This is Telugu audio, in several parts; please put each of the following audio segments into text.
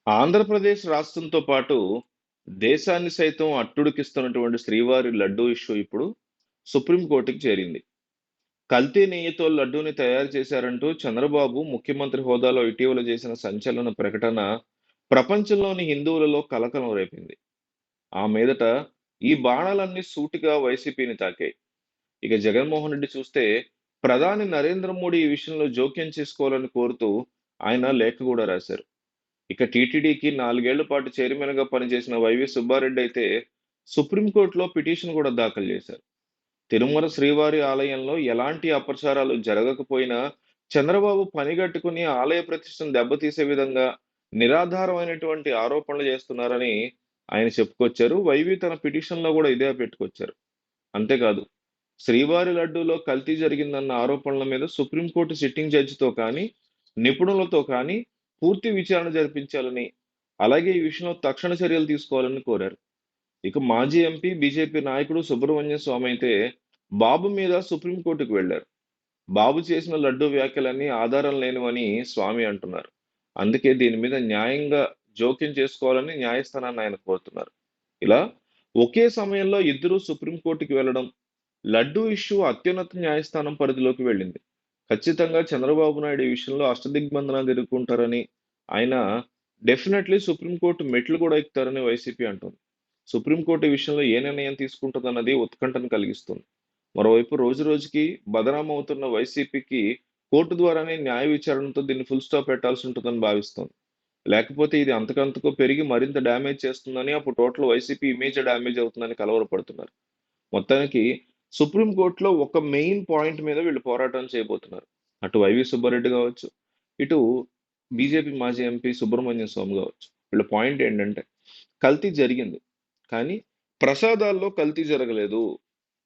ఆంధ్రప్రదేశ్ రాష్ట్రంతో పాటు దేశాన్ని సైతం అట్టుడికిస్తున్నటువంటి శ్రీవారి లడ్డూ ఇష్యూ ఇప్పుడు సుప్రీం కోర్టుకి చేరింది. కల్తీ నెయ్యితో లడ్డూని తయారు చేశారంటూ చంద్రబాబు ముఖ్యమంత్రి హోదాలో ఇటీవల చేసిన సంచలన ప్రకటన ప్రపంచంలోని హిందువులలో కలకలం రేపింది. ఆ మీదట ఈ బాణాలన్నీ సూటిగా వైసీపీని తాకాయి. ఇక జగన్మోహన్ రెడ్డి చూస్తే ప్రధాని నరేంద్ర మోడీ ఈ విషయంలో జోక్యం చేసుకోవాలని కోరుతూ ఆయన లేఖ కూడా రాశారు. ఇక టీటీడీకి 4 ఏళ్ల పాటు చైర్మన్‌గా పనిచేసిన వైవి సుబ్బారెడ్డి అయితే సుప్రీంకోర్టులో పిటిషన్ కూడా దాఖలు చేశారు. తిరుమల శ్రీవారి ఆలయంలో ఎలాంటి అపచారాలు జరగకపోయినా చంద్రబాబు పనిగట్టుకుని ఆలయ ప్రతిష్టను దెబ్బతీసే విధంగా నిరాధారమైనటువంటి ఆరోపణలు చేస్తున్నారని ఆయన చెప్పుకొచ్చారు. వైవి తన పిటిషన్‌లో కూడా ఇదే పెట్టుకొచ్చారు. అంతేకాదు శ్రీవారి లడ్డూలో కల్తీ జరిగిందన్న ఆరోపణల మీద సుప్రీంకోర్టు సిట్టింగ్ జడ్జితో కానీ, నిపుణులతో కానీ పూర్తి విచారణ జరిపించాలని, అలాగే ఈ విషయంలో తక్షణ చర్యలు తీసుకోవాలని కోరారు. ఇక మాజీ ఎంపీ, బీజేపీ నాయకుడు సుబ్రహ్మణ్య స్వామి అయితే బాబు మీద సుప్రీంకోర్టుకు వెళ్లారు. బాబు చేసిన లడ్డూ వ్యాఖ్యలన్నీ ఆధారం లేనివని స్వామి అంటున్నారు. అందుకే దీని మీద న్యాయంగా జోక్యం చేసుకోవాలని న్యాయస్థానాన్ని ఆయన కోరుతున్నారు. ఇలా ఒకే సమయంలో ఇద్దరూ సుప్రీంకోర్టుకి వెళ్లడం, లడ్డూ ఇష్యూ అత్యున్నత న్యాయస్థానం పరిధిలోకి వెళ్ళింది. ఖచ్చితంగా చంద్రబాబు నాయుడు ఈ విషయంలో అష్టదిగ్బంధనాలు ఎదుర్కొంటారని, ఆయన డెఫినెట్‌లీ సుప్రీంకోర్టు మెట్లు కూడా ఎక్కుతారని వైసీపీ అంటోంది. సుప్రీంకోర్టు ఈ విషయంలో ఏ నిర్ణయం తీసుకుంటదన్నది ఉత్కంఠను కలిగిస్తుంది. మరోవైపు రోజురోజుకి బదనామవుతున్న వైసీపీకి కోర్టు ద్వారానే న్యాయ విచారణతో దీన్ని ఫుల్ స్టాప్ పెట్టాల్సి ఉంటుందని భావిస్తోంది. లేకపోతే ఇది అంతకంతకు పెరిగి మరింత డ్యామేజ్ చేస్తుందని, అప్పుడు టోటల్ వైసీపీ ఇమేజే డ్యామేజ్ అవుతుందని కలవరపడుతున్నారు. మొత్తానికి సుప్రీం కోర్టులో ఒక మెయిన్ పాయింట్ మీద వీళ్ళు పోరాటం చేయబోతున్నారు. అటు వైవి సుబ్బారెడ్డి కావచ్చు, ఇటు బీజేపీ మాజీ ఎంపీ సుబ్రహ్మణ్య స్వామి కావచ్చు. వీళ్ళ పాయింట్ ఏంటంటే కల్తీ జరిగింది. కానీ ప్రసాదాల్లో కల్తీ జరగలేదు.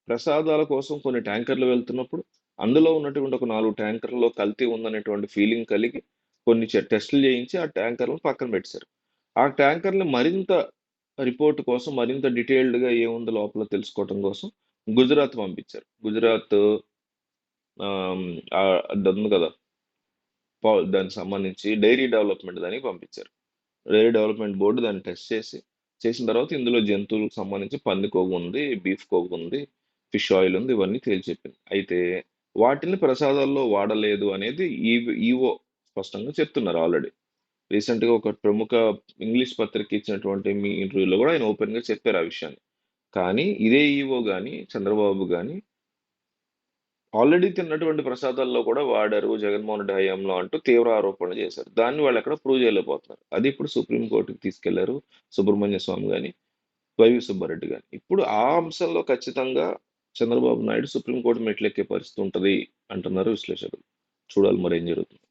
ప్రసాదాల కోసం కొన్ని ట్యాంకర్లు వెళ్తున్నప్పుడు అందులో ఉన్నటువంటి ఒక 4 ట్యాంకర్‌లో కల్తీ ఉందనేటువంటి ఫీలింగ్ కలిగి కొన్ని టెస్టులు చేయించి ఆ ట్యాంకర్‌లను పక్కన పెట్టేశారు. ఆ ట్యాంకర్‌ని మరింత రిపోర్ట్ కోసం మరింత డీటెయిల్డ్‌గా ఏముందో లోపల తెలుసుకోవటం కోసం గుజరాత్ పంపించారు. గుజరాత్ ఆహ్, అదుంది కదా! దానికి సంబంధించి డైరీ డెవలప్‌మెంట్ దానికి పంపించారు. డైరీ డెవలప్‌మెంట్ బోర్డ్ దాన్ని టెస్ట్ చేసిన తర్వాత ఇందులో జంతువులకు సంబంధించి పంది కొవ్వు ఉంది, బీఫ్ కొవ్వు ఉంది, ఫిష్ ఆయిల్ ఉంది. ఇవన్నీ తేల్చి చెప్పింది. అయితే వాటిని ప్రసాదాల్లో వాడలేదు అనేది ఈవో స్పష్టంగా చెప్తున్నారు ఆల్రెడీ. రీసెంట్‌గా ఒక ప్రముఖ ఇంగ్లీష్ పత్రిక ఇచ్చినటువంటి ఇంటర్వ్యూలో కూడా ఆయన ఓపెన్‌గా చెప్పారు ఆ విషయాన్ని. కానీ ఇదే ఈవో గాని, చంద్రబాబు గాని ఆల్రెడీ తిన్నటువంటి ప్రసాదాల్లో కూడా వాడారు జగన్మోహన్ రెడ్డి హయాంలో అంటూ తీవ్ర ఆరోపణలు చేశారు. దాన్ని వాళ్ళెక్కడ ప్రూవ్ చేయలేకపోతున్నారు. అది ఇప్పుడు సుప్రీం కోర్ట్‌కి తీసుకెళ్లారు సుబ్రహ్మణ్య స్వామి గాని, వైవి సుబ్బారెడ్డి గాని. ఇప్పుడు ఆ అంశంలో ఖచ్చితంగా చంద్రబాబు నాయుడు సుప్రీం కోర్ట్ మెట్లెక్కే పరిస్థితి ఉంటది అంటున్నారు విశ్లేషకులు. చూడాలి మరేం జరుగుతుందో.